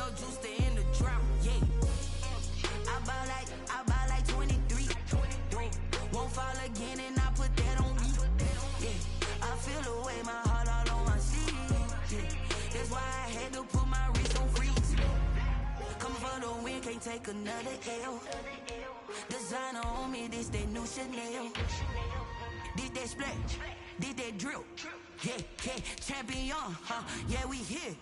no juice to end the drought, yeah. I buy like 23. Won't fall again and I put that on me. Yeah, I feel the way, my heart all on my sleeve. Yeah, that's why I had to put my wrist on freeze. Come for the win, can't take another L. Designer on me, this that new Chanel. This that splash, this that drill. Yeah, yeah, champion, huh? Yeah, we here.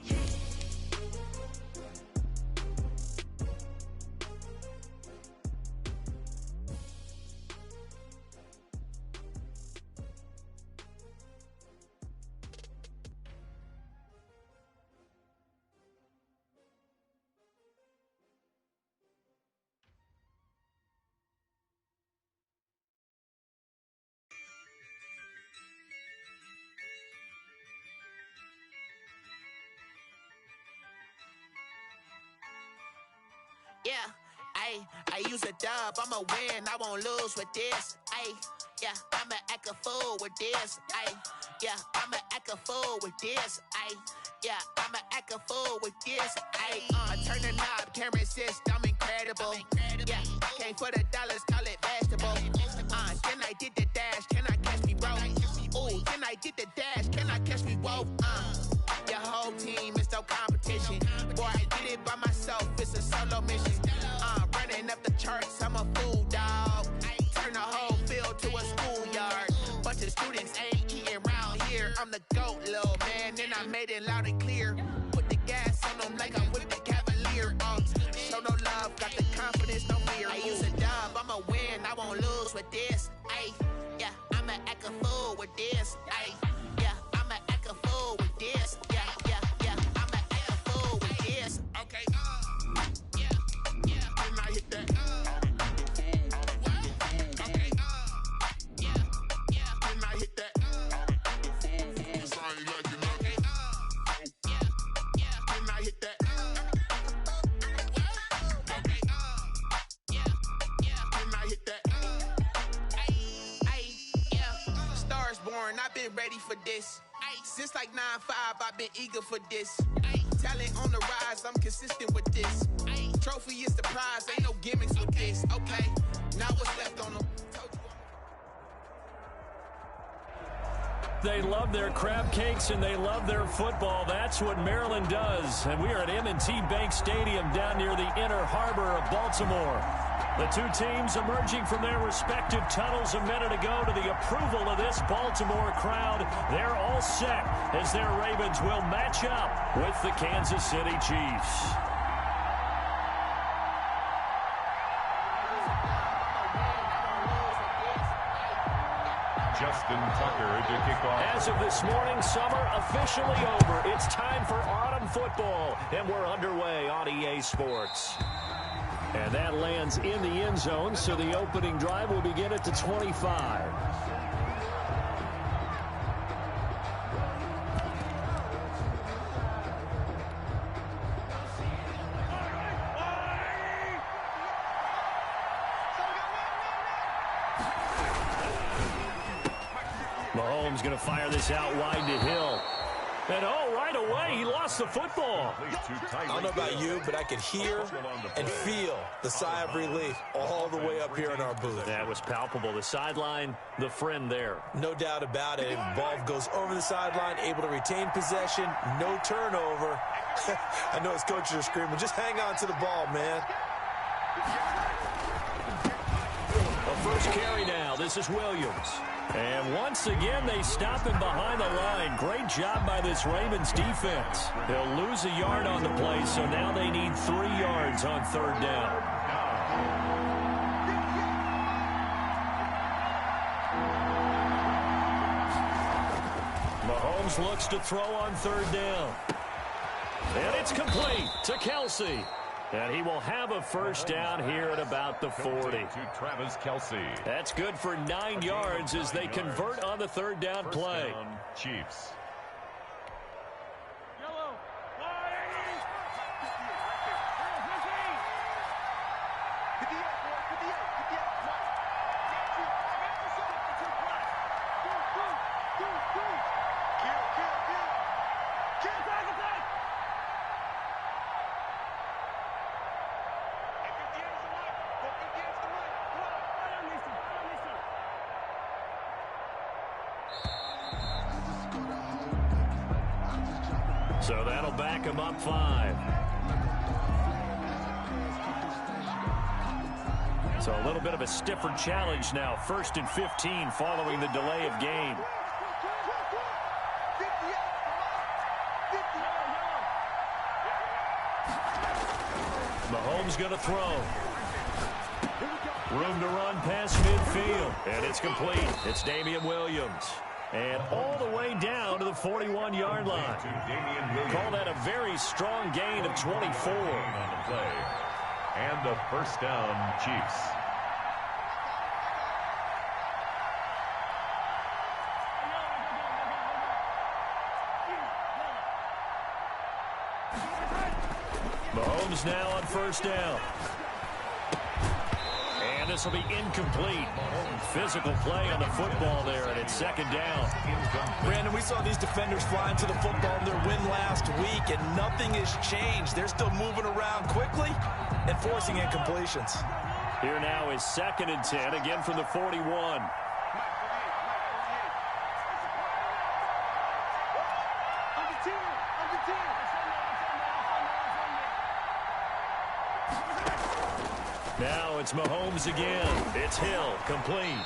Yeah, I use a dub, I'ma win, I won't lose with this. Yeah, I'ma act a fool with this. Yeah, I'ma act a fool with this. Yeah, I'ma act a fool with this. I turn the knob, camera assist, I'm incredible. Yeah, came for the dollars, call it vegetable. Then I did the dash, can I catch me, bro? Ooh, then I did the dash, can I catch me, whoa? Your whole team is no competition. Boy, I did it by myself, it's a solo mission. Running up the charts, I'm a fool, dog. Turn the whole field to a schoolyard. Bunch of students ain't eating round here. I'm the GOAT, little man, and I made it loud and clear. Put the gas on them like I'm with the Cavalier. Show no love, got the confidence, no fear. I use a dub, I'ma win, I won't lose with this. Yeah, I'ma act a fool with this. Yeah, I'ma act a fool with this. Yeah, I'ma act a fool with this. Okay, yeah, and I hit that. Okay, yeah, and I hit that. Sorry, like you know. Okay, yeah, and I hit that. Okay, yeah, and I hit that. Yeah, stars born, I've been ready for this. Since like 9-5, I've been eager for this. Talent on the rise, I'm consistent with this. Trophy is the prize, ain't no gimmicks with this. Okay, now what's left on them? They love their crab cakes and they love their football. That's what Maryland does. And we are at M&T Bank Stadium down near the inner harbor of Baltimore. The two teams emerging from their respective tunnels a minute ago to the approval of this Baltimore crowd. They're all set as their Ravens will match up with the Kansas City Chiefs. Justin Tucker to kick off. As of this morning, summer officially over. It's time for autumn football, and we're underway on EA Sports. And that lands in the end zone, so the opening drive will begin at the 25. Mahomes going to fire this out wide to Hill. And right away, he lost the football. I don't know about you, but I could hear and feel the sigh of relief all the way up here in our booth. That was palpable. The sideline, the friend there. No doubt about it. Ball goes over the sideline, able to retain possession, no turnover. I know his coaches are screaming, just hang on to the ball, man. A first carry now. This is Williams. And once again, they stop him behind the line. Great job by this Ravens defense. They'll lose a yard on the play, so now they need 3 yards on third down. Mahomes looks to throw on third down. And it's complete to Kelsey. And he will have a first down here at about the 40. To Travis Kelsey. That's good for 9 yards as they convert on the third down play. Chiefs. So that'll back him up 5. So a little bit of a stiffer challenge now. 1st and 15 following the delay of game. Mahomes going to throw. Room to run past midfield. And it's complete. It's Damian Williams. And all the way down to the 41-yard line. Call that a very strong gain of 24. On the play. And the first down, Chiefs. Mahomes now on 1st down. And this will be incomplete. Physical play on the football there, and it's 2nd down. Brandon, we saw these defenders flying to the football in their win last week, and nothing has changed. They're still moving around quickly and forcing incompletions. Here now is 2nd and 10, again from the 41. Now it's Mahomes again. It's Hill, complete.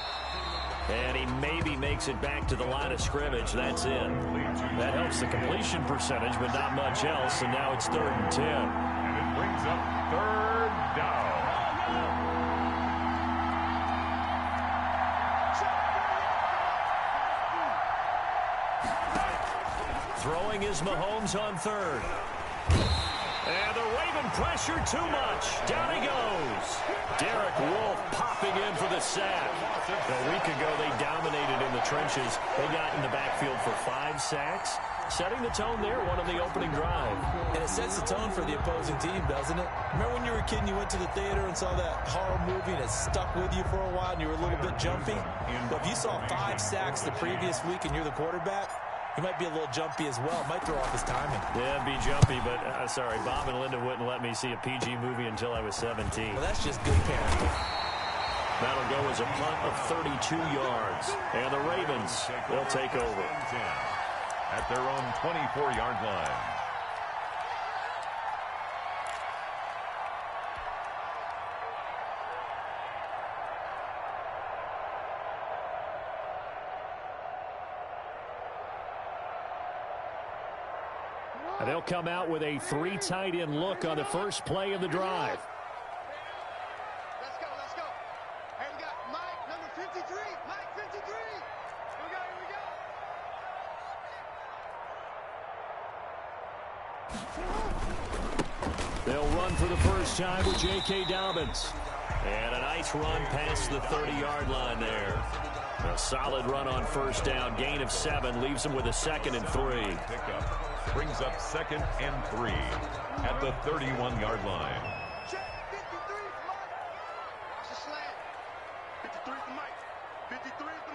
And he maybe makes it back to the line of scrimmage. That's it. That helps the completion percentage, but not much else. And now it's 3rd and 10. And it brings up 3rd down. Throwing is Mahomes on 3rd. And the Raven pressure too much. Down he goes. Derek Wolfe popping in for the sack. A week ago, they dominated in the trenches. They got in the backfield for 5 sacks. Setting the tone there, one on the opening drive. And it sets the tone for the opposing team, doesn't it? Remember when you were a kid and you went to the theater and saw that horror movie and it stuck with you for a while and you were a little bit jumpy? But if you saw 5 sacks the previous week and you're the quarterback, he might be a little jumpy as well. Might throw off his timing. Yeah, be jumpy, but sorry, Bob and Linda wouldn't let me see a PG movie until I was 17. Well, that's just good parenting. That'll go as a punt of 32 yards. And the Ravens, they'll take over. At their own 24-yard line. And they'll come out with a 3 tight end look on the first play of the drive. Let's go, let's go. Hey, we got Mike, number 53. Mike, 53. Here we go, They'll run for the first time with J.K. Dobbins. And a nice run past the 30-yard line there. A solid run on 1st down. Gain of 7 leaves them with a 2nd and 3. Pickup brings up 2nd and 3 at the 31-yard line. Check, 53 for Mike. It's a slant. 53 for Mike. 53 for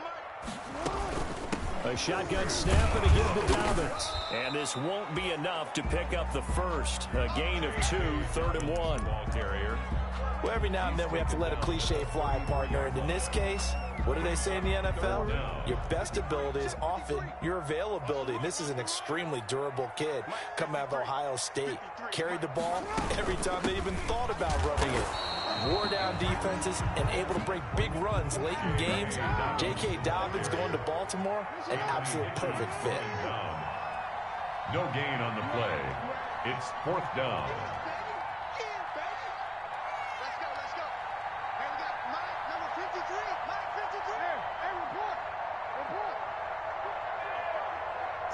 Mike. A shotgun snap and a give to Dobbins. And this won't be enough to pick up the first. A gain of 2, 3rd and 1. Ball carrier. Well, every now and then we have to let a cliche fly, partner. And in this case, what do they say in the NFL? Your best ability is often your availability. And this is an extremely durable kid coming out of Ohio State. Carried the ball every time they even thought about running it. Wore down defenses and able to break big runs late in games. J.K. Dobbins going to Baltimore, an absolute perfect fit. No gain on the play. It's 4th down. Let's go, let's go. Hey, we got Mike, number 53. Mike, 53. Hey, report. Report.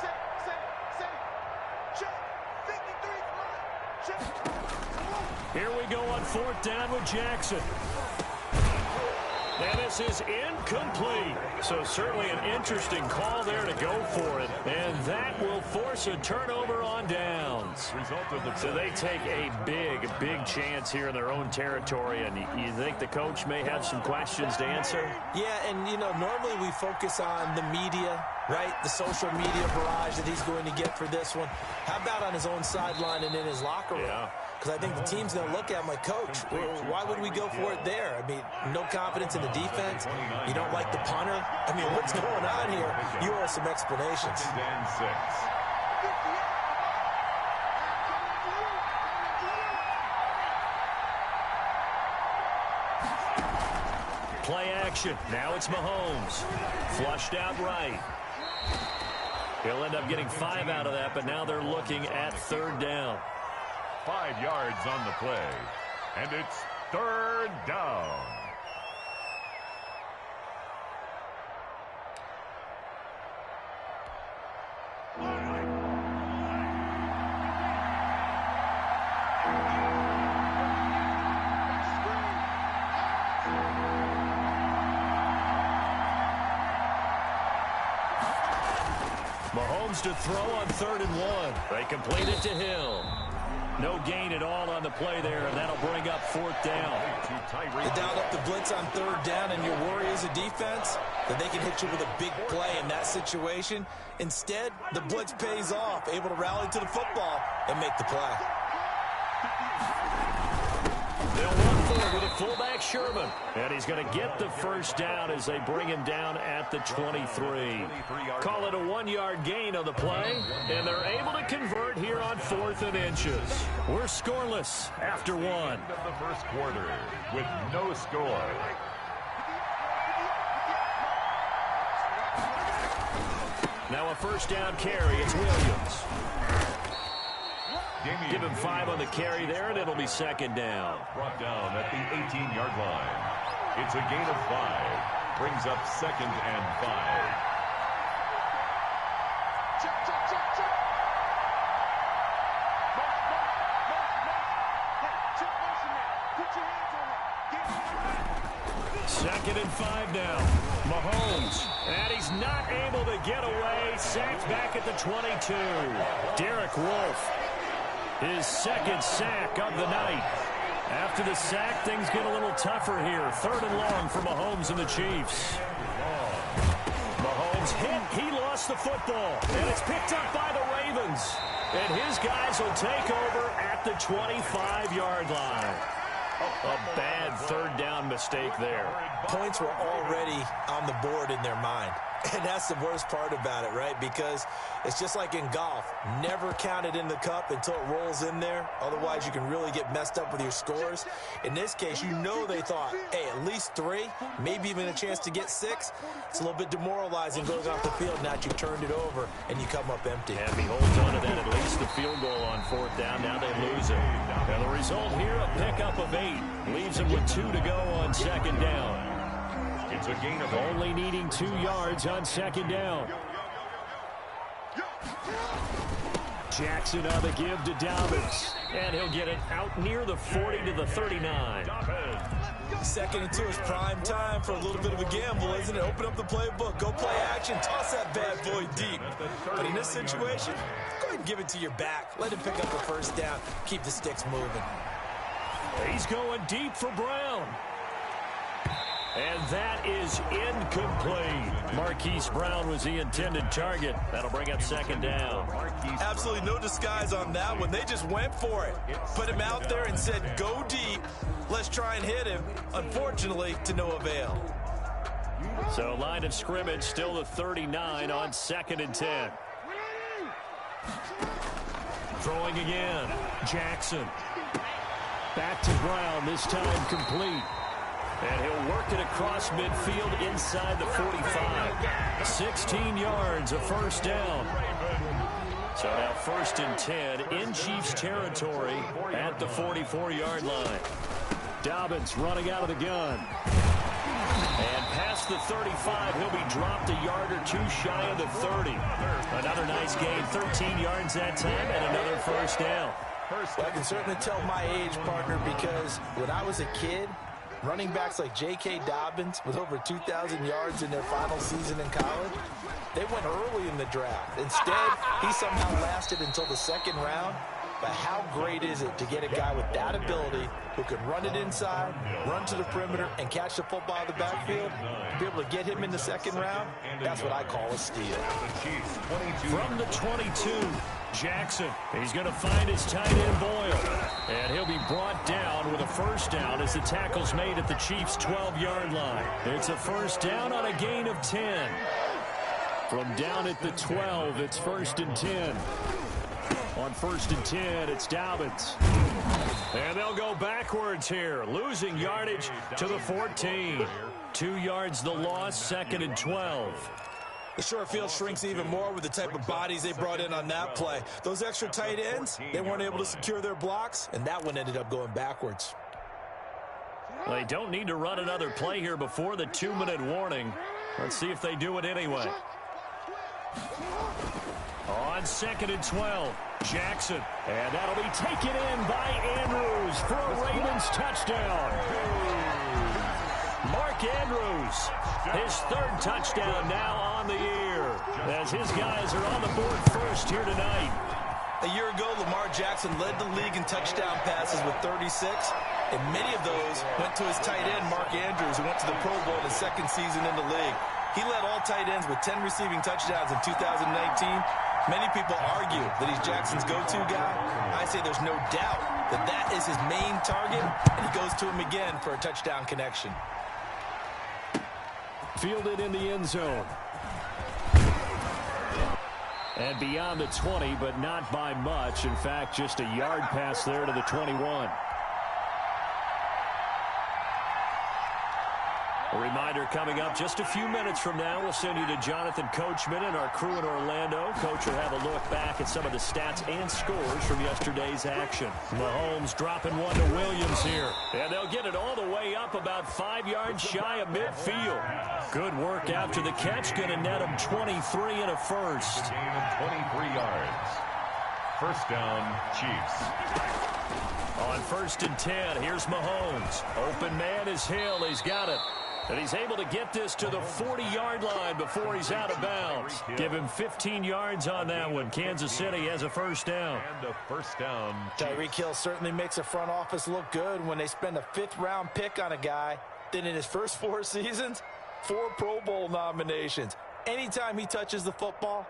Say. Check. 53 for Mike. Check. Here we go on 4th down with Jackson. And this is incomplete. So certainly an interesting call there to go for it. And that will force a turnover on downs. So they take a big chance here in their own territory. And you think the coach may have some questions to answer? Yeah, and, you know, normally we focus on the media, right? The social media barrage that he's going to get for this one. How about on his own sideline and in his locker room? Yeah. Because I think the team's going to look at him like, Coach, why would we go for it there? I mean, no confidence in the defense. You don't like the punter. I mean, what's going on here? You owe us some explanations. And 6. action. Now it's Mahomes. Flushed out right. He'll end up getting 5 out of that, but now they're looking at 3rd down. 5 yards on the play, and it's 3rd down. Mahomes to throw on 3rd and 1. They complete it to Hill. No gain at all on the play there, and that'll bring up 4th down. They dialed up the blitz on 3rd down, and your worry as a defense that they can hit you with a big play in that situation. Instead, the blitz pays off, able to rally to the football and make the play. They'll run forward with a fullback, Sherman. And he's going to get the 1st down as they bring him down at the 23. Call it a 1-yard gain on the play, and they're able to convert here on 4th and inches. We're scoreless after 1. End of the first quarter with no score. Now a 1st down carry. It's Williams. Give him 5 on the carry there, and it'll be 2nd down. Brought down at the 18-yard line. It's a gain of 5. Brings up 2nd and 5. Check, check, check, check. Hey, check motion there. Put your hands on it. Get 2nd and 5 now. Mahomes. And he's not able to get away. Sacked back at the 22. Derek Wolfe. His 2nd sack of the night. After the sack, things get a little tougher here. 3rd and long for Mahomes and the Chiefs. Mahomes hit. He lost the football. And it's picked up by the Ravens. And his guys will take over at the 25-yard line. A bad 3rd down mistake there. Points were already on the board in their mind. And that's the worst part about it, right? Because it's just like in golf. Never count it in the cup until it rolls in there. Otherwise, you can really get messed up with your scores. In this case, you know they thought, hey, at least 3, maybe even a chance to get 6. It's a little bit demoralizing going off the field. Now that you've turned it over and you come up empty. And he holds on to that, at least the field goal on 4th down. Now they lose it. And the result here, a pickup of 8. Leaves him with 2 to go on 2nd down. It's a gain of only needing 2 yards on 2nd down. Jackson on the give to Dobbins. And he'll get it out near the 40 to the 39. 2nd and 2 is prime time for a little bit of a gamble, isn't it? Open up the playbook, go play action, toss that bad boy deep. But in this situation, go ahead and give it to your back. Let him pick up the 1st down, keep the sticks moving. He's going deep for Brown. And that is incomplete. Marquise Brown was the intended target. That'll bring up 2nd down. Absolutely no disguise on that one. They just went for it. Put him out there and said, go deep. Let's try and hit him. Unfortunately, to no avail. So line of scrimmage still the 39 on 2nd and 10. Throwing again. Jackson. Back to Brown, this time complete. And he'll work it across midfield inside the 45. 16 yards, a 1st down. So now 1st and 10 in Chiefs territory at the 44-yard line. Dobbins running out of the gun. And past the 35, he'll be dropped a yard or 2 shy of the 30. Another nice gain, 13 yards that time, and another 1st down. Well, I can certainly tell my age, partner, because when I was a kid, running backs like J.K. Dobbins with over 2,000 yards in their final season in college, they went early in the draft. Instead, he somehow lasted until the 2nd round. But how great is it to get a guy with that ability who can run it inside, run to the perimeter, and catch the football in the backfield? To be able to get him in the 2nd round, that's what I call a steal. From the 22, Jackson. He's going to find his tight end Boyle. And he'll be brought down with a 1st down as the tackle's made at the Chiefs' 12-yard line. It's a 1st down on a gain of 10. From down at the 12, it's 1st and 10. On 1st and 10, it's Dobbins. And they'll go backwards here, losing yardage to the 14. 2 yards the loss, 2nd and 12. The short field shrinks even more with the type of bodies they brought in on that play. Those extra tight ends, they weren't able to secure their blocks, and that one ended up going backwards. Well, they don't need to run another play here before the 2-minute warning. Let's see if they do it anyway. On 2nd and 12, Jackson. And that'll be taken in by Andrews for a Ravens touchdown. Mark Andrews, his 3rd touchdown now on the year, as his guys are on the board first here tonight. A year ago, Lamar Jackson led the league in touchdown passes with 36, and many of those went to his tight end, Mark Andrews, who went to the Pro Bowl in his 2nd season in the league. He led all tight ends with 10 receiving touchdowns in 2019. Many people argue that he's Jackson's go-to guy. I say there's no doubt that that is his main target, and he goes to him again for a touchdown connection. Fielded in the end zone. And beyond the 20, but not by much. In fact, just a yard pass there to the 21. A reminder coming up just a few minutes from now. We'll send you to Jonathan Coachman and our crew in Orlando. Coach will have a look back at some of the stats and scores from yesterday's action. Mahomes dropping one to Williams here. And they'll get it all the way up about 5 yards shy of midfield. Good work after the catch. Going to net him 23 and a first. Gain of 23 yards. First down, Chiefs. On 1st and 10, here's Mahomes. Open man is Hill. He's got it. And he's able to get this to the 40-yard line before he's out of bounds. Give him 15 yards on that one. Kansas City has a first down. And a first down. Tyreek Hill certainly makes a front office look good when they spend a 5th-round pick on a guy. Then in his first 4 seasons, 4 Pro Bowl nominations. Anytime he touches the football,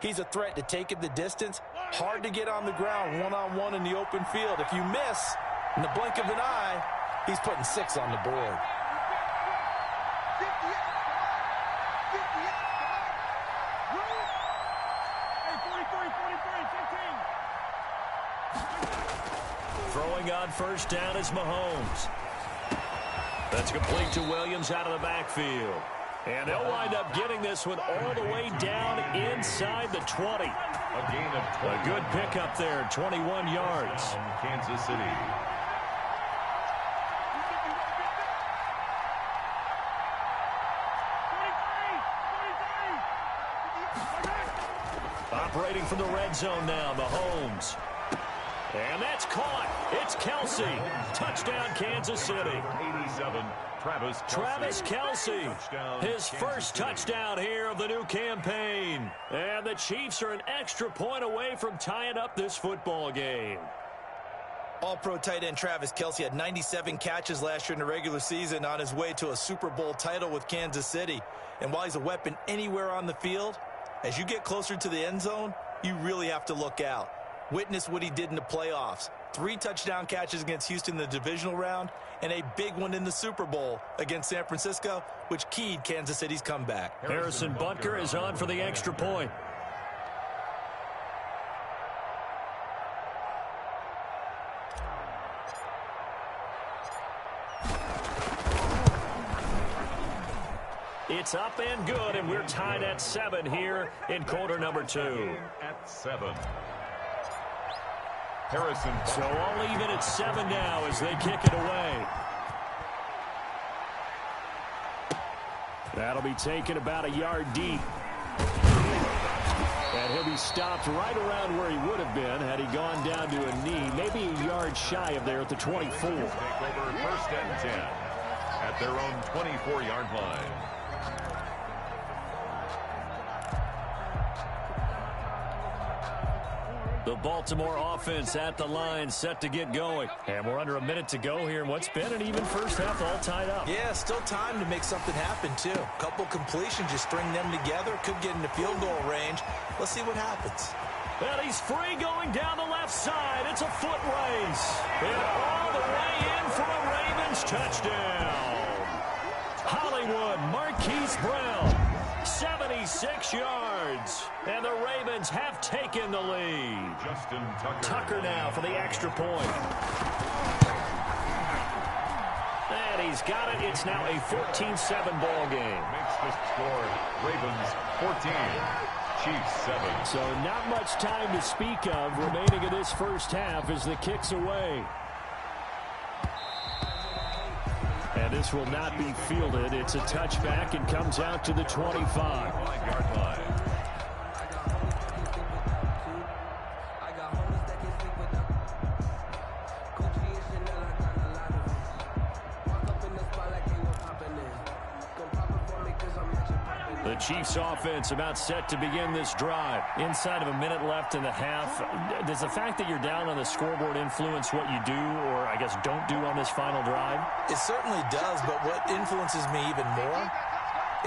he's a threat to take it the distance. Hard to get on the ground one-on-one in the open field. If you miss, in the blink of an eye, he's putting 6 on the board. Throwing on first down is Mahomes. That's complete to Williams out of the backfield. And they'll wind up getting this one all the way down inside the 20. A gain of 20. A good pickup there, 21 yards. Kansas City. Operating from the red zone now, Mahomes. And that's caught. It's Kelsey. Touchdown, Kansas City. 87, Travis Kelsey. His first touchdown here of the new campaign. And the Chiefs are an extra point away from tying up this football game. All-Pro tight end Travis Kelsey had 97 catches last year in the regular season on his way to a Super Bowl title with Kansas City. And while he's a weapon anywhere on the field, as you get closer to the end zone, you really have to look out. Witness what he did in the playoffs. 3 touchdown catches against Houston in the divisional round, and a big one in the Super Bowl against San Francisco, which keyed Kansas City's comeback. Harrison Butker is on for the extra point. It's up and good, and we're tied at 7 here in quarter number 2. At 7. Harrison. So all even at 7 now as they kick it away. That'll be taken about a yard deep. And he'll be stopped right around where he would have been had he gone down to a knee, maybe a yard shy of there at the 24. Take over 1st and 10 at their own 24-yard line. The Baltimore offense at the line, set to get going. And we're under a minute to go here in what's been an even first half, all tied up. Yeah, still time to make something happen, too. Couple completions, just string them together. Could get into field goal range. Let's see what happens. Well, he's free going down the left side. It's a foot race. And all the way in for a Ravens touchdown. Hollywood, Marquise Brown. 76 yards, and the Ravens have taken the lead. Justin Tucker. Tucker now for the extra point. And he's got it. It's now a 14-7 ball game. Makes the score Ravens 14, Chiefs 7. So not much time to speak of remaining in this first half as the kick's away. And this will not be fielded. It's a touchback and comes out to the 25-yard line. The Chiefs offense about set to begin this drive. Inside of a minute left in the half. Does the fact that you're down on the scoreboard influence what you do, or I guess don't do on this final drive? It certainly does, but what influences me even more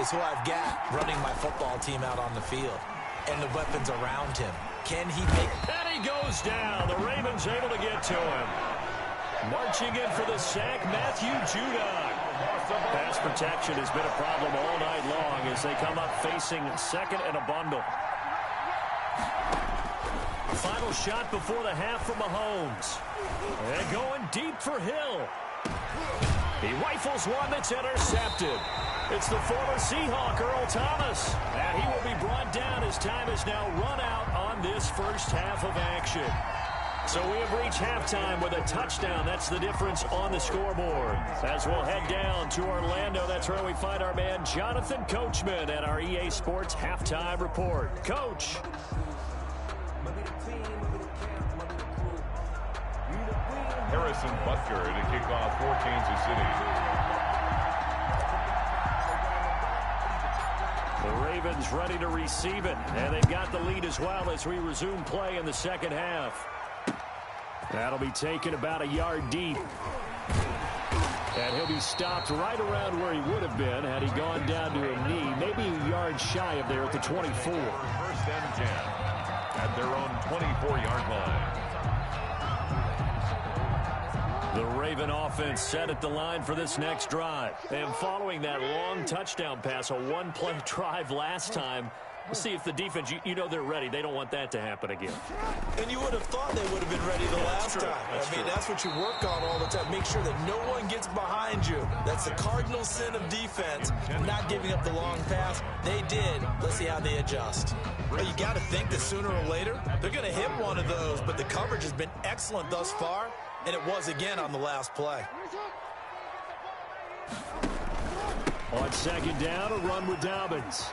is who I've got running my football team out on the field and the weapons around him. Can he make... And he goes down. The Ravens able to get to him. Marching in for the sack, Matthew Judon. Pass protection has been a problem all night long as they come up facing second and a bundle. Final shot before the half from Mahomes. And going deep for Hill. He rifles one that's intercepted. It's the former Seahawk, Earl Thomas. And he will be brought down as time is now run out on this first half of action. So we have reached halftime with a touchdown. That's the difference on the scoreboard. As we'll head down to Orlando, that's where we find our man Jonathan Coachman at our EA Sports Halftime Report. Coach. Harrison Butker to kick off for Kansas City. The Ravens ready to receive it, and they've got the lead as well as we resume play in the second half. That'll be taken about a yard deep. And he'll be stopped right around where he would have been had he gone down to a knee, maybe a yard shy of there at the 24. First and 10 at their own 24-yard line. The Raven offense set at the line for this next drive. And following that long touchdown pass, a one-play drive last time, we'll see if the defense, you know they're ready. They don't want that to happen again. And you would have thought they would have been ready the last time. That's what you work on all the time. Make sure that no one gets behind you. That's the cardinal sin of defense, not giving up the long pass. They did. Let's see how they adjust. Well, you got to think that sooner or later, they're going to hit one of those, but the coverage has been excellent thus far, and it was again on the last play. On second down, a run with Dobbins.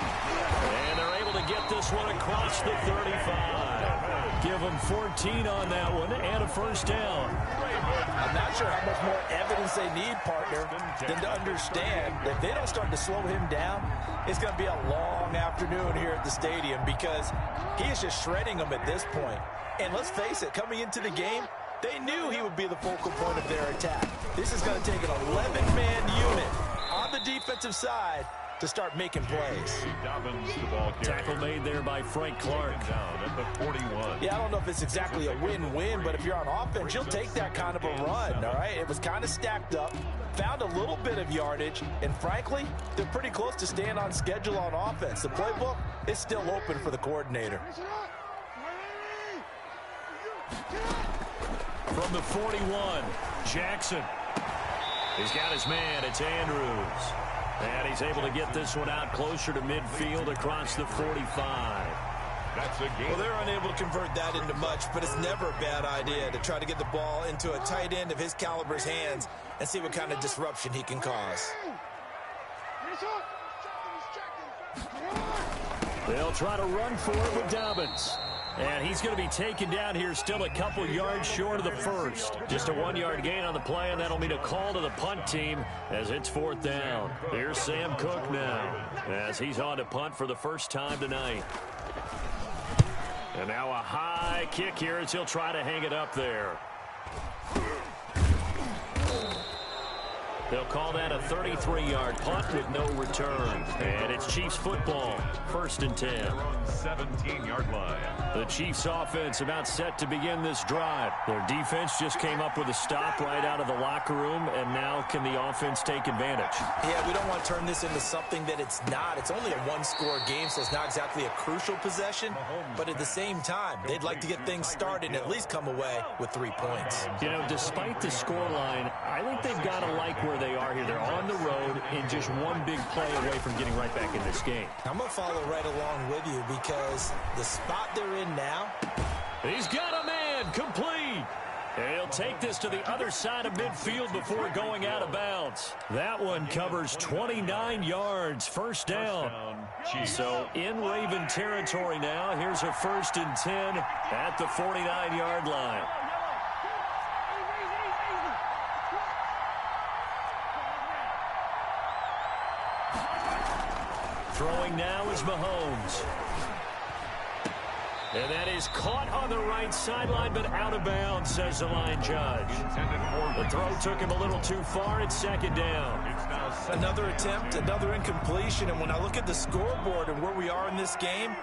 And they're able to get this one across the 35. Give them 14 on that one and a first down. I'm not sure how much more evidence they need, partner, than to understand that if they don't start to slow him down, it's going to be a long afternoon here at the stadium because he is just shredding them at this point. And let's face it, coming into the game, they knew he would be the focal point of their attack. This is going to take an 11-man unit on the defensive side to start making plays. Tackle made there by Frank Clark. Down at the 41. Yeah, I don't know if it's exactly a win-win, but if you're on offense, you'll take that kind of a run, all right? It was kind of stacked up, found a little bit of yardage, and frankly, they're pretty close to staying on schedule on offense. The playbook is still open for the coordinator. From the 41, Jackson. He's got his man. It's Andrews. And he's able to get this one out closer to midfield across the 45. That's a game. Well, they're unable to convert that into much, but it's never a bad idea to try to get the ball into a tight end of his caliber's hands and see what kind of disruption he can cause. They'll try to run for it with Dobbins. And he's going to be taken down here still a couple yards short of the first. Just a 1-yard gain on the play, and that'll mean a call to the punt team as it's fourth down. Here's Sam Cook now as he's on to punt for the first time tonight. And now a high kick here as he'll try to hang it up there. They'll call that a 33-yard punt with no return. And it's Chiefs football, 1st and 10. 17-yard line. The Chiefs offense about set to begin this drive. Their defense just came up with a stop right out of the locker room, and now can the offense take advantage? Yeah, we don't want to turn this into something that it's not. It's only a one-score game, so it's not exactly a crucial possession. But at the same time, they'd like to get things started and at least come away with 3 points. You know, despite the scoreline, I think they've got to like where they are here. They're on the road and just one big play away from getting right back in this game. I'm going to follow right along with you because the spot they're in now. He's got a man complete. And he'll take this to the other side of midfield before going out of bounds. That one covers 29 yards, 1st down. So in Raven territory now, here's a 1st and 10 at the 49-yard line. Throwing now is Mahomes. And that is caught on the right sideline, but out of bounds, says the line judge. The throw took him a little too far. It's 2nd down. Another attempt, another incompletion. And when I look at the scoreboard and where we are in this game,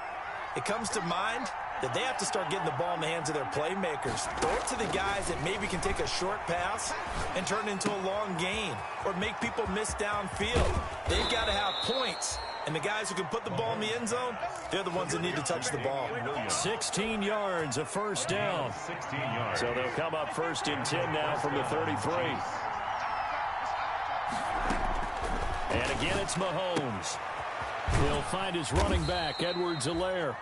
it comes to mind that they have to start getting the ball in the hands of their playmakers. Throw it to the guys that maybe can take a short pass and turn it into a long gain or make people miss downfield. They've got to have points. And the guys who can put the ball in the end zone, they're the ones that need to touch the ball. 16 yards, a 1st down. 16 yards. So they'll come up 1st and 10 now from the 33. And again, it's Mahomes. He'll find his running back, Edwards-Helaire.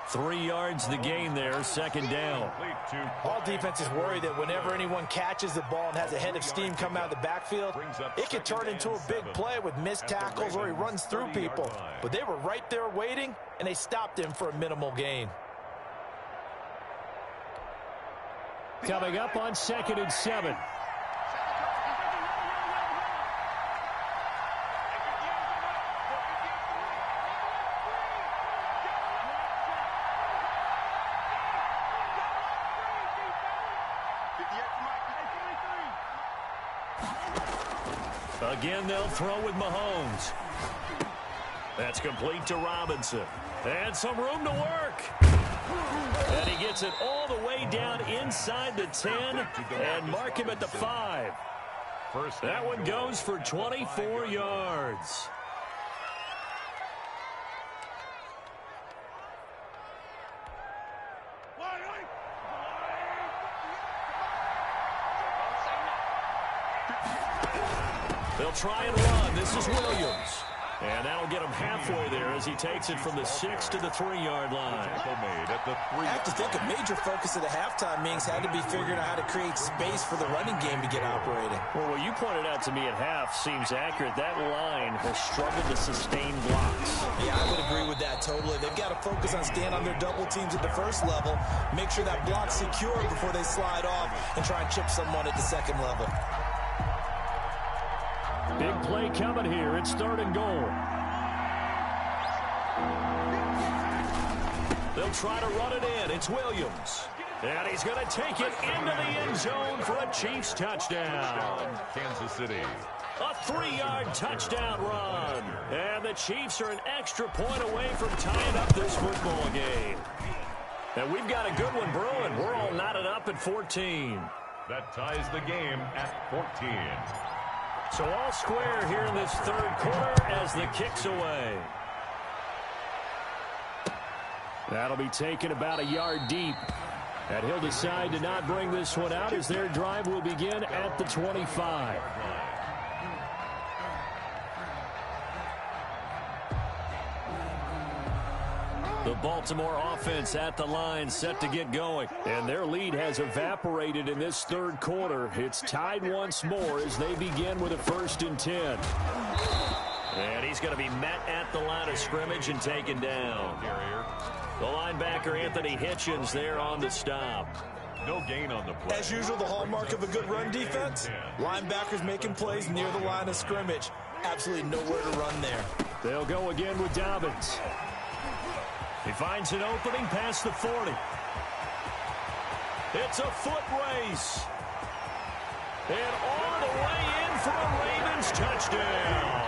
3 yards the gain there, 2nd down. All defenses worry that whenever anyone catches the ball and has a head of steam come out of the backfield, it can turn into a big play with missed tackles or he runs through people. But they were right there waiting, and they stopped him for a minimal gain. Coming up on 2nd and 7. Again, they'll throw with Mahomes. That's complete to Robinson. And some room to work. And he gets it all the way down inside the 10 and mark him at the 5. That one goes for 24 yards. They'll try and run. This is Williams. And that'll get him halfway there as he takes it from the 6 to the 3-yard line. I have to think a major focus of the halftime meetings had to be figuring out how to create space for the running game to get operating. Well, what you pointed out to me at half seems accurate. That line has struggled to sustain blocks. Yeah, I would agree with that totally. They've got to focus on staying on their double teams at the first level, make sure that block's secure before they slide off and try and chip someone at the second level. Big play coming here. It's 3rd and goal. They'll try to run it in. It's Williams. And he's going to take it into the end zone for a Chiefs touchdown. Kansas City. A 3-yard touchdown run. And the Chiefs are an extra point away from tying up this football game. And we've got a good one brewing. We're all knotted up at 14. That ties the game at 14. So all square here in this 3rd quarter as the kick's away. That'll be taken about a yard deep. And he'll decide to not bring this one out as their drive will begin at the 25. The Baltimore offense at the line set to get going. And their lead has evaporated in this 3rd quarter. It's tied once more as they begin with a 1st and 10. And he's going to be met at the line of scrimmage and taken down. The linebacker, Anthony Hitchens, there on the stop. No gain on the play. As usual, the hallmark of a good run defense, linebackers making plays near the line of scrimmage. Absolutely nowhere to run there. They'll go again with Dobbins. He finds an opening past the 40. It's a foot race. And all the way in for a Ravens touchdown.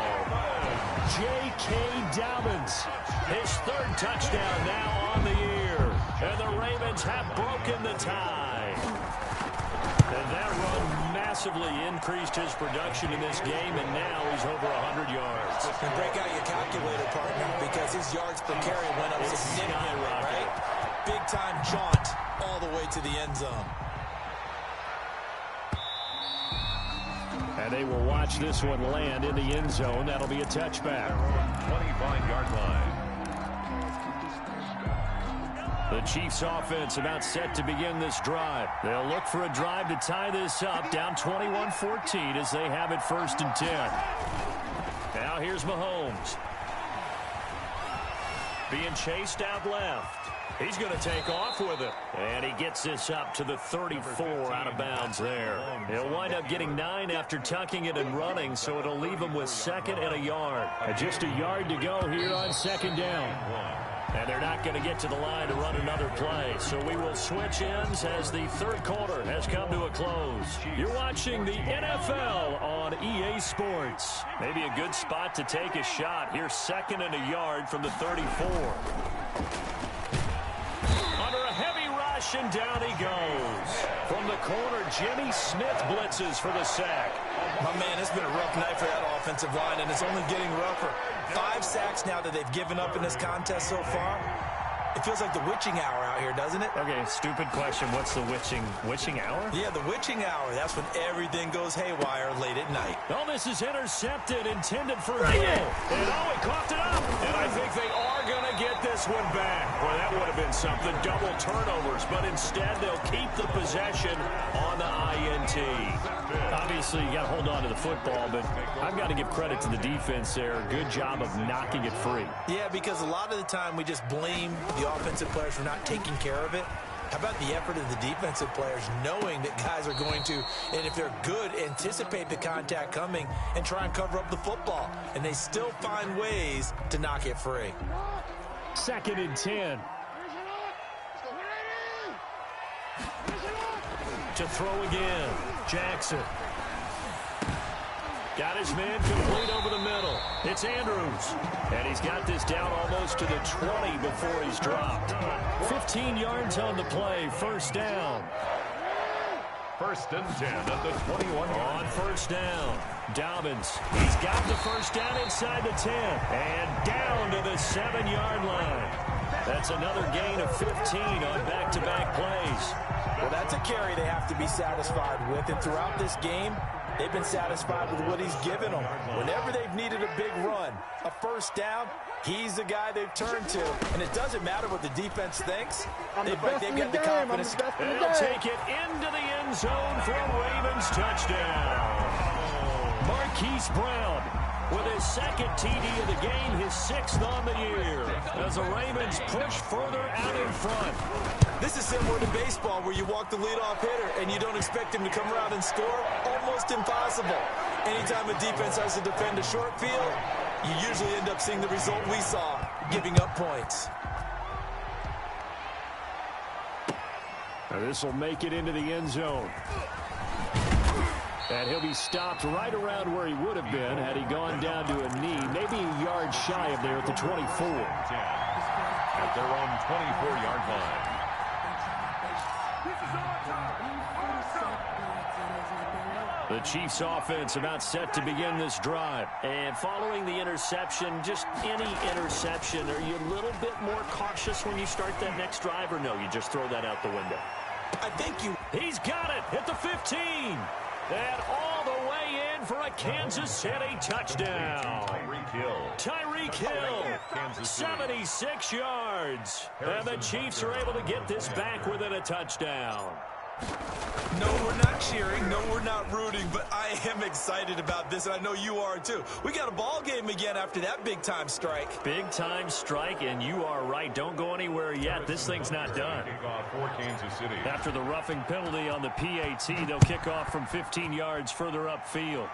J.K. Dobbins, his third touchdown now on the year. And the Ravens have broken the tie. And that run massively increased his production in this game, and now he's over 100 yards. And break out your calculator, partner, because his yards per carry went up significantly, right? Big-time jaunt all the way to the end zone. And they will watch this one land in the end zone. That'll be a touchback. 25-yard line. The Chiefs offense about set to begin this drive. They'll look for a drive to tie this up, down 21-14 as they have it 1st and 10. Now here's Mahomes. Being chased out left. He's going to take off with it. And he gets this up to the 34 out of bounds there. He'll wind up getting 9 after tucking it and running, so it'll leave him with 2nd and a yard. And just a yard to go here on 2nd down. And they're not going to get to the line to run another play. So we will switch ends as the 3rd quarter has come to a close. You're watching the NFL on EA Sports. Maybe a good spot to take a shot. Here's 2nd and a yard from the 34. Under a heavy rush, and down he goes. From the corner, Jimmy Smith blitzes for the sack. My man, it's been a rough night for that offensive line, and it's only getting rougher. 5 sacks now that they've given up in this contest so far. It feels like the witching hour out here, doesn't it? Okay, stupid question. What's the witching hour? Yeah, the witching hour. That's when everything goes haywire late at night. Oh, this is intercepted, intended for Hill. And oh, he coughed it up. And I think they are going to get this one back. Well, that would have been something. Double turnovers. But instead, they'll keep the possession on the INT. Obviously, you got to hold on to the football, but I've got to give credit to the defense there. Good job of knocking it free. Yeah, because a lot of the time we just blame the offensive players for not taking care of it. How about the effort of the defensive players knowing that guys are going to, and if they're good, anticipate the contact coming and try and cover up the football. And they still find ways to knock it free. 2nd and 10. To throw again. Jackson. Got his man complete over the middle. It's Andrews. And he's got this down almost to the 20 before he's dropped. 15 yards on the play. 1st down. 1st and 10 at the 21. On 1st down. Dobbins. He's got the 1st down inside the 10. And down to the 7-yard line. That's another gain of 15 on back-to-back plays. Well, that's a carry they have to be satisfied with. And throughout this game, they've been satisfied with what he's given them. Whenever they've needed a big run, a 1st down, he's the guy they've turned to. And it doesn't matter what the defense thinks. They've got the confidence. They'll take it into the end zone for a Ravens touchdown. Marquise Brown with his 2nd TD of the game, his 6th on the year, as the Ravens push further out in front. This is similar to baseball where you walk the leadoff hitter and you don't expect him to come around and score. Almost impossible. Anytime a defense has to defend a short field, you usually end up seeing the result we saw, giving up points. Now this will make it into the end zone. And he'll be stopped right around where he would have been had he gone down to a knee, maybe a yard shy of there at the 24. At their own 24-yard line. The Chiefs offense about set to begin this drive. And following the interception, just any interception, are you a little bit more cautious when you start that next drive, or no, you just throw that out the window? I think you... He's got it at the 15. And all the way in for a Kansas City touchdown. Tyreek Hill, 76 yards. And the Chiefs are able to get this back within a touchdown. No, we're not cheering. No, we're not rooting. But I am excited about this, and I know you are too. We got a ball game again after that big-time strike. Big-time strike, and you are right. Don't go anywhere yet. This thing's not done. After the roughing penalty on the PAT, they'll kick off from 15 yards further upfield.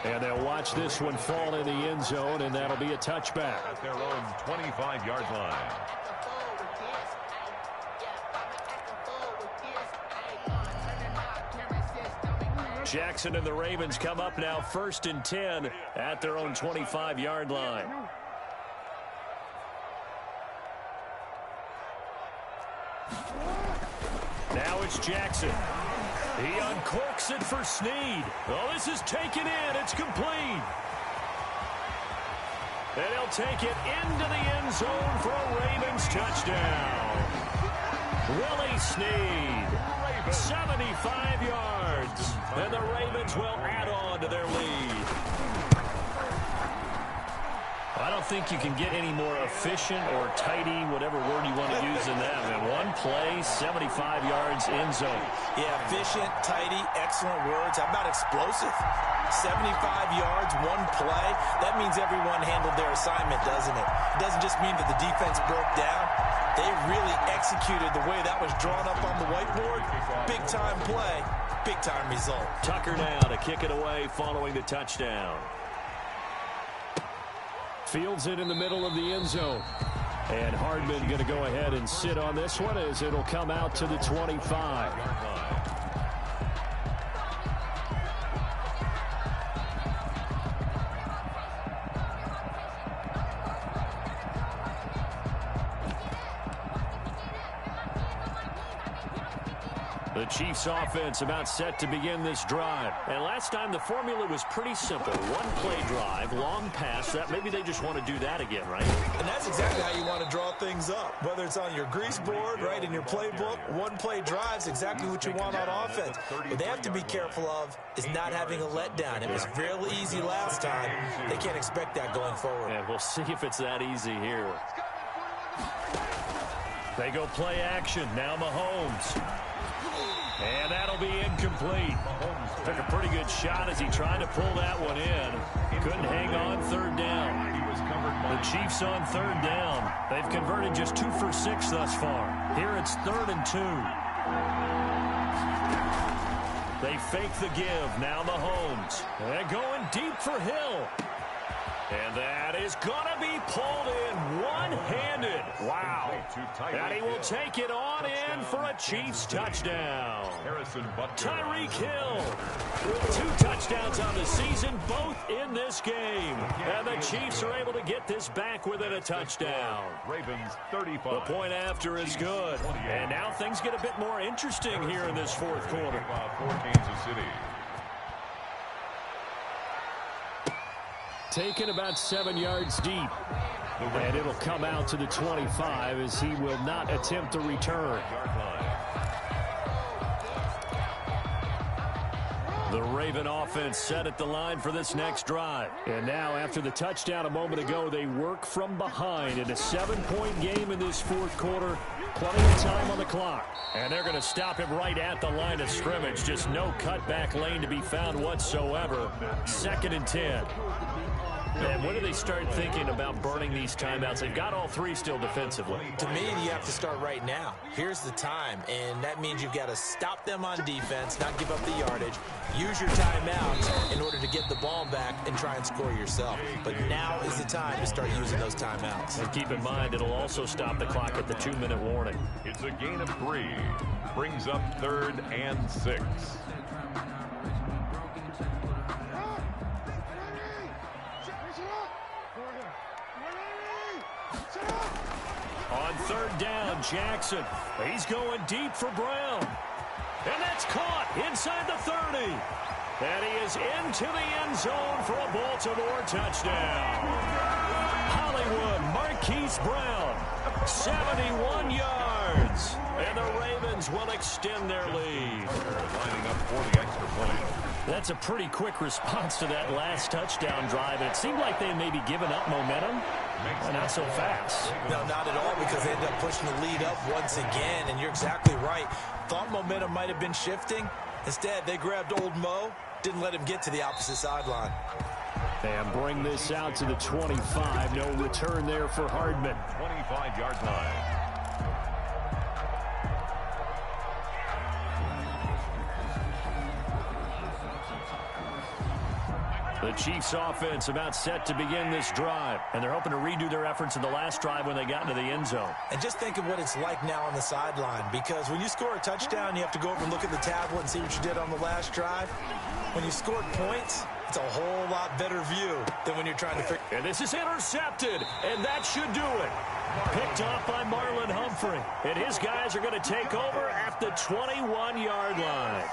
And they'll watch this one fall in the end zone, and that'll be a touchback. At their own 25-yard line. Jackson and the Ravens come up now 1st and 10 at their own 25-yard line. Now it's Jackson. He uncorks it for Snead. Oh, this is taken in. It's complete. And he'll take it into the end zone for a Ravens touchdown. Willie Snead, 75 yards. And the Ravens will add on to their lead. I don't think you can get any more efficient or tidy, whatever word you want to use in that. And one play, 75 yards, end zone. Yeah, efficient, tidy, excellent words. How about explosive? 75 yards, one play. That means everyone handled their assignment, doesn't it? It doesn't just mean that the defense broke down. They really executed the way that was drawn up on the whiteboard. Big-time play, big-time result. Tucker now to kick it away following the touchdown. Fields it in the middle of the end zone. And Hardman going to go ahead and sit on this one as it'll come out to the 25. The Chiefs offense about set to begin this drive. And last time the formula was pretty simple. One play drive, long pass. That maybe they just want to do that again, right? And that's exactly how you want to draw things up. Whether it's on your grease board, right, in your playbook, one play drive's exactly what you want on offense. What they have to be careful of is not having a letdown. It was real easy last time. They can't expect that going forward. Yeah, we'll see if it's that easy here. They go play action. Now Mahomes. And that'll be incomplete. Took a pretty good shot as he tried to pull that one in. Couldn't hang on 3rd down. The Chiefs on 3rd down. They've converted just 2 for 6 thus far. Here it's 3rd and 2. They fake the give. Now Mahomes. They're going deep for Hill. And that is going to be pulled in one-handed. Wow. And he will take it on in for a Chiefs touchdown. Tyreek Hill with 2 touchdowns on the season, both in this game. And the Chiefs are able to get this back within a touchdown. Ravens 35. The point after is good. And now things get a bit more interesting here in this 4th quarter. For Kansas City. Taken about 7 yards deep. And it'll come out to the 25 as he will not attempt a return. The Raven offense set at the line for this next drive. And now after the touchdown a moment ago, they work from behind in a 7-point game in this 4th quarter. Plenty of time on the clock. And they're going to stop him right at the line of scrimmage. Just no cutback lane to be found whatsoever. 2nd and 10. And when do they start thinking about burning these timeouts? They've got all 3 still defensively. To me, you have to start right now. Here's the time, and that means you've got to stop them on defense, not give up the yardage, use your timeouts in order to get the ball back and try and score yourself. But now is the time to start using those timeouts. And keep in mind, it'll also stop the clock at the 2-minute warning. It's a gain of 3. Brings up 3rd and 6. On 3rd down, Jackson. He's going deep for Brown. And that's caught inside the 30. And he is into the end zone for a Baltimore touchdown. Hollywood Marquise Brown, 71 yards. And the Ravens will extend their lead. Lining up for the extra point. That's a pretty quick response to that last touchdown drive. And it seemed like they maybe given up momentum. Not so fast. No, not at all, because they ended up pushing the lead up once again. And you're exactly right. Thought momentum might have been shifting. Instead, they grabbed old Mo, didn't let him get to the opposite sideline. And bring this out to the 25. No return there for Hardman. 25-yard line. The Chiefs offense about set to begin this drive, and they're hoping to redo their efforts in the last drive when they got into the end zone. And just think of what it's like now on the sideline, because when you score a touchdown, you have to go over and look at the tablet and see what you did on the last drive. When you scored points, it's a whole lot better view than when you're trying to figure. And this is intercepted, and that should do it. Picked off by Marlon Humphrey. And his guys are going to take over at the 21-yard line.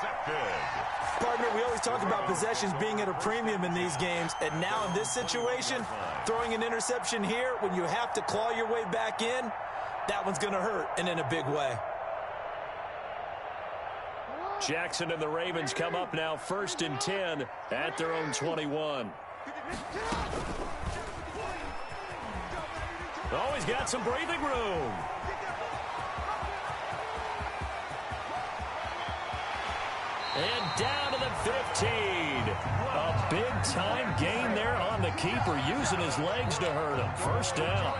Partner, we always talk about possessions being at a premium in these games, and now in this situation, throwing an interception here when you have to claw your way back in, that one's going to hurt, and in a big way. Jackson and the Ravens come up now 1st and 10 at their own 21. Oh, he's got some breathing room. And down to the 15. A big-time gain there on the keeper, using his legs to hurt him. First down.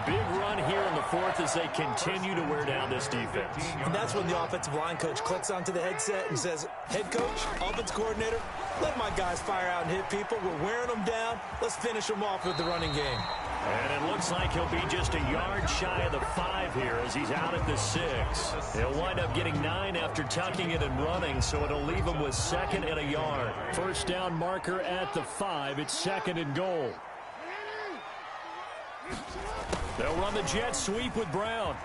Big run here in the 4th as they continue to wear down this defense. And that's when the offensive line coach clicks onto the headset and says, head coach, offense coordinator, let my guys fire out and hit people. We're wearing them down. Let's finish them off with the running game. And it looks like he'll be just a yard shy of the 5 here as he's out at the 6. He'll wind up getting 9 after tucking it and running, so it'll leave him with 2nd and a yard. First down marker at the 5. It's 2nd and goal. They'll run the jet sweep with Brown.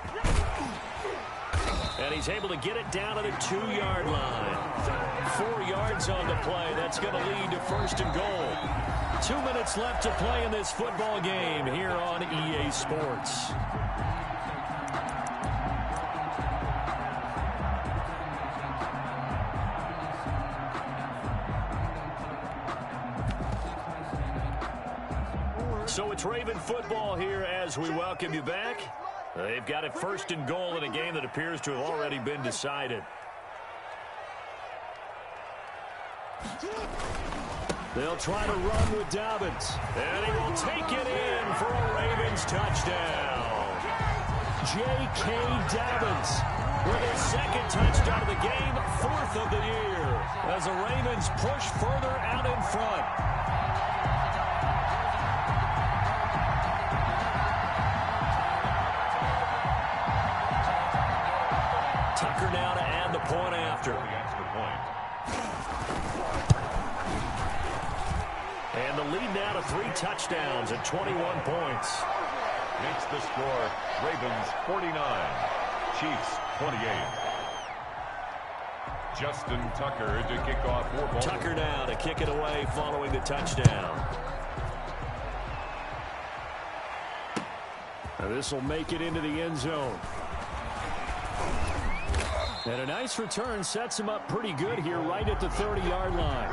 And he's able to get it down to the 2-yard line. 4 yards on the play. That's going to lead to 1st and goal. 2 minutes left to play in this football game here on EA Sports. So it's Raven football here as we welcome you back. They've got it 1st and goal in a game that appears to have already been decided. They'll try to run with Dobbins. And he will take it in for a Ravens touchdown. J.K. Dobbins with his 2nd touchdown of the game, 4th of the year, as the Ravens push further out in front. Tucker now to add the point after. And the lead now to 3 touchdowns at 21 points. Makes the score Ravens 49, Chiefs 28. Justin Tucker to kick off for Baltimore. Tucker now to kick it away following the touchdown. This will make it into the end zone. And a nice return sets him up pretty good here right at the 30-yard line.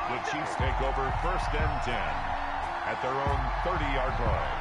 The Chiefs take over 1st and 10 at their own 30-yard line.